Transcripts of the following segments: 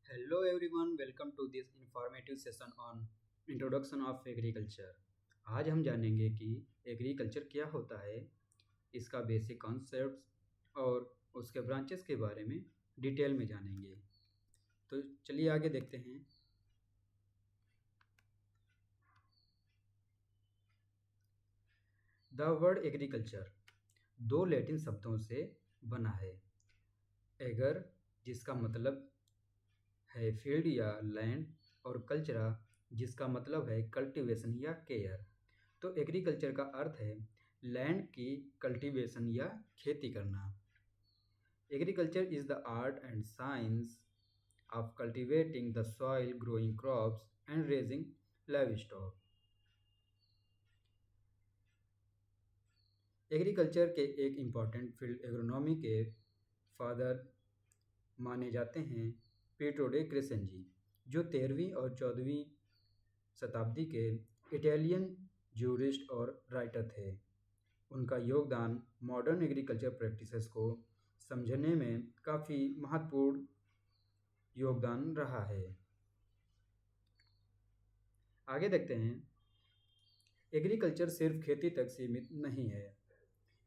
Hello everyone, welcome to this informative session on Introduction of Agriculture। आज हम जानेंगे कि एग्रीकल्चर क्या होता है, इसका बेसिक कॉन्सेप्ट्स और उसके ब्रांचेस के बारे में डिटेल में जानेंगे। तो चलिए आगे देखते हैं। द वर्ड एग्रीकल्चर दो लैटिन शब्दों से बना है। एगर जिसका मतलब है फील्ड या लैंड और कल्चरा जिसका मतलब है कल्टीवेशन या केयर। तो एग्रीकल्चर का अर्थ है लैंड की कल्टीवेशन या खेती करना। Agriculture is the art and science of cultivating the soil, growing crops and raising livestock. Agriculture के एक इम्पॉर्टेंट फील्ड एग्रोनॉमी के फादर माने जाते हैं पीट्रो डे क्रेसेंजी, जो 13वीं और 14वीं शताब्दी के इटालियन जूरिस्ट और राइटर थे। उनका योगदान मॉडर्न एग्रीकल्चर प्रैक्टिसेस को समझने में काफ़ी महत्वपूर्ण योगदान रहा है। आगे देखते हैं। एग्रीकल्चर सिर्फ खेती तक सीमित नहीं है,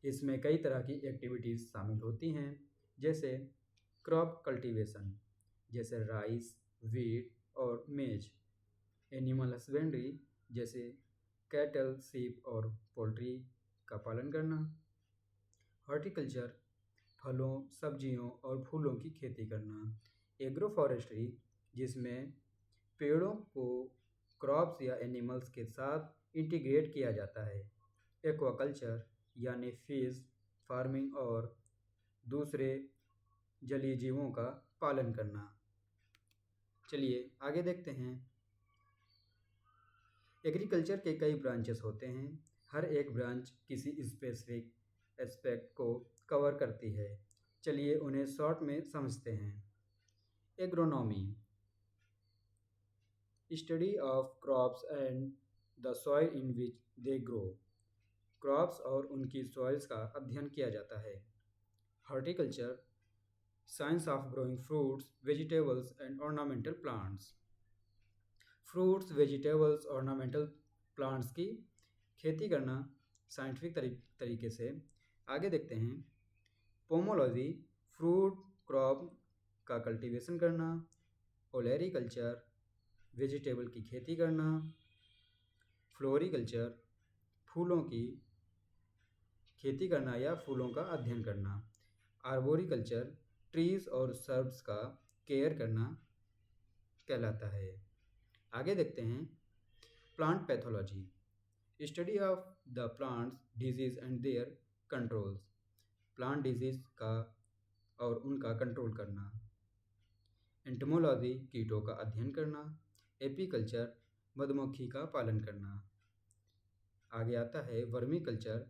इसमें कई तरह की एक्टिविटीज़ शामिल होती हैं, जैसे क्रॉप कल्टीवेशन जैसे राइस, वीट और मेज, एनिमल हस्बेंड्री जैसे कैटल, सीप और पोल्ट्री का पालन करना, हॉर्टिकल्चर फलों, सब्जियों और फूलों की खेती करना, एग्रो फॉरेस्ट्री जिसमें पेड़ों को क्रॉप्स या एनिमल्स के साथ इंटीग्रेट किया जाता है, एक्वाकल्चर यानी फिश फार्मिंग और दूसरे जलीय जीवों का पालन करना। चलिए आगे देखते हैं। एग्रीकल्चर के कई ब्रांचेस होते हैं। हर एक ब्रांच किसी स्पेसिफिक एस्पेक्ट को कवर करती है। चलिए उन्हें शॉर्ट में समझते हैं। Agronomy, study of crops and the soil in which they grow, crops और उनकी सॉइल्स का अध्ययन किया जाता है। Horticulture, science of growing fruits, vegetables and ornamental plants, fruits, vegetables, ornamental plants की खेती करना साइंटिफिक तरीके से। आगे देखते हैं। पोमोलॉजी, फ्रूट क्रॉप का कल्टीवेशन करना, ओलेरिकल्चर, वेजिटेबल की खेती करना, फ्लोरिकल्चर, फूलों की खेती करना या फूलों का अध्ययन करना, आर्बोरिकल्चर, ट्रीज और सर्ब्स का केयर करना कहलाता है। आगे देखते हैं। Plant pathology, study of the plants disease and their controls, plant disease का और उनका कंट्रोल करना। एंटोमोलॉजी, कीटों का अध्ययन करना। एपीकल्चर, मधुमक्खी का पालन करना। आगे आता है वर्मी कल्चर,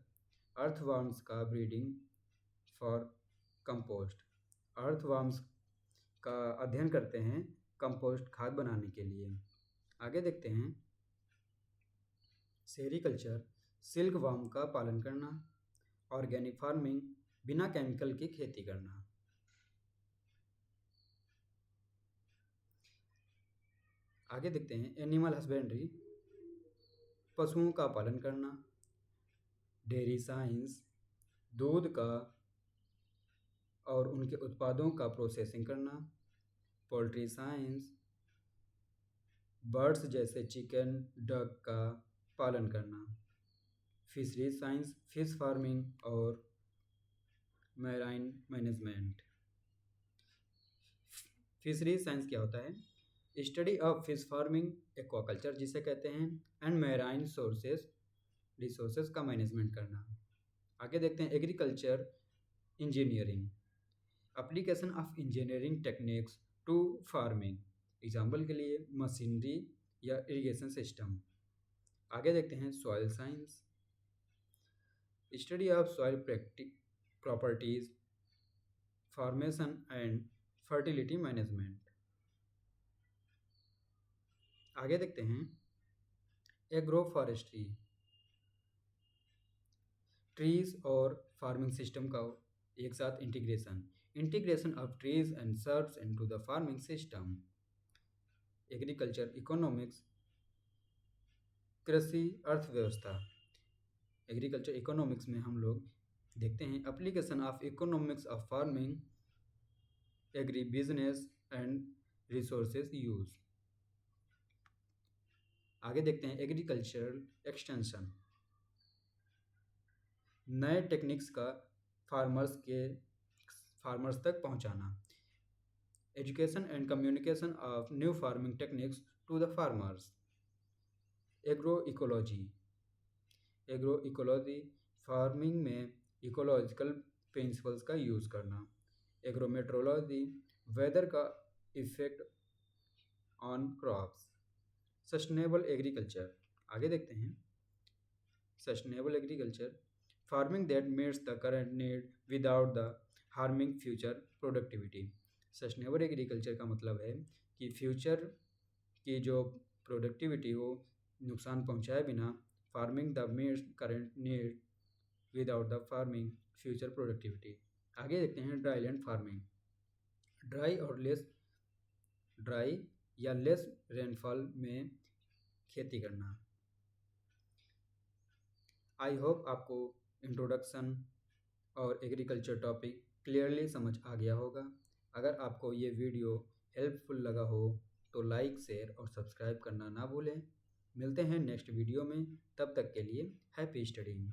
अर्थवर्म्स का ब्रीडिंग फॉर कंपोस्ट, अर्थवर्म्स का अध्ययन करते हैं कंपोस्ट खाद बनाने के लिए। आगे देखते हैं। सेरीकल्चर, सिल्क वर्म का पालन करना। ऑर्गेनिक फार्मिंग, बिना केमिकल की खेती करना। आगे देखते हैं। एनिमल हस्बेंड्री, पशुओं का पालन करना। डेयरी साइंस, दूध का और उनके उत्पादों का प्रोसेसिंग करना। पोल्ट्री साइंस, बर्ड्स जैसे चिकन, डक का पालन करना। फिशरीज साइंस, फिश फार्मिंग और मैराइन मैनेजमेंट। फिशरीज साइंस क्या होता है? Study of fish farming, aquaculture जिसे कहते हैं, एंड मैराइन सोर्सेस, रिसोर्सेज का मैनेजमेंट करना। आगे देखते हैं। Agriculture engineering, application of engineering techniques to farming, example के लिए मशीनरी या इरिगेशन सिस्टम। आगे देखते हैं। Soil science, study of soil properties, formation and fertility management. आगे देखते हैं। एग्रो फॉरेस्ट्री, ट्रीज और फार्मिंग सिस्टम का एक साथ integration, integration of trees and shrubs into the farming system. Agriculture economics, कृषि अर्थव्यवस्था। एग्रीकल्चर इकोनॉमिक्स में हम लोग देखते हैं application of economics of farming, agri business and resources use. आगे देखते हैं एग्रीकल्चरल एक्सटेंशन, नए टेक्निक्स का फार्मर्स तक पहुंचाना। Education and communication of new farming techniques to the farmers. Agro ecology, agro ecology farming में इकोलॉजिकल प्रिंसिपल्स का use करना। एग्रोमेट्रोलॉजी, वेदर का effect on crops. Sustainable agriculture, आगे देखते हैं sustainable agriculture, farming that meets the current need without the harming future productivity. Sustainable agriculture का मतलब है कि फ्यूचर की जो प्रोडक्टिविटी हो नुकसान पहुंचाए बिना, farming the meets current need without the farming future productivity. आगे देखते हैं ड्राई लैंड फार्मिंग, ड्राई या लेस रेनफॉल में खेती करना। आई होप आपको इंट्रोडक्शन और एग्रीकल्चर टॉपिक क्लियरली समझ आ गया होगा। अगर आपको ये वीडियो हेल्पफुल लगा हो तो लाइक, शेयर और सब्सक्राइब करना ना भूलें। मिलते हैं नेक्स्ट वीडियो में, तब तक के लिए हैप्पी स्टडीइंग।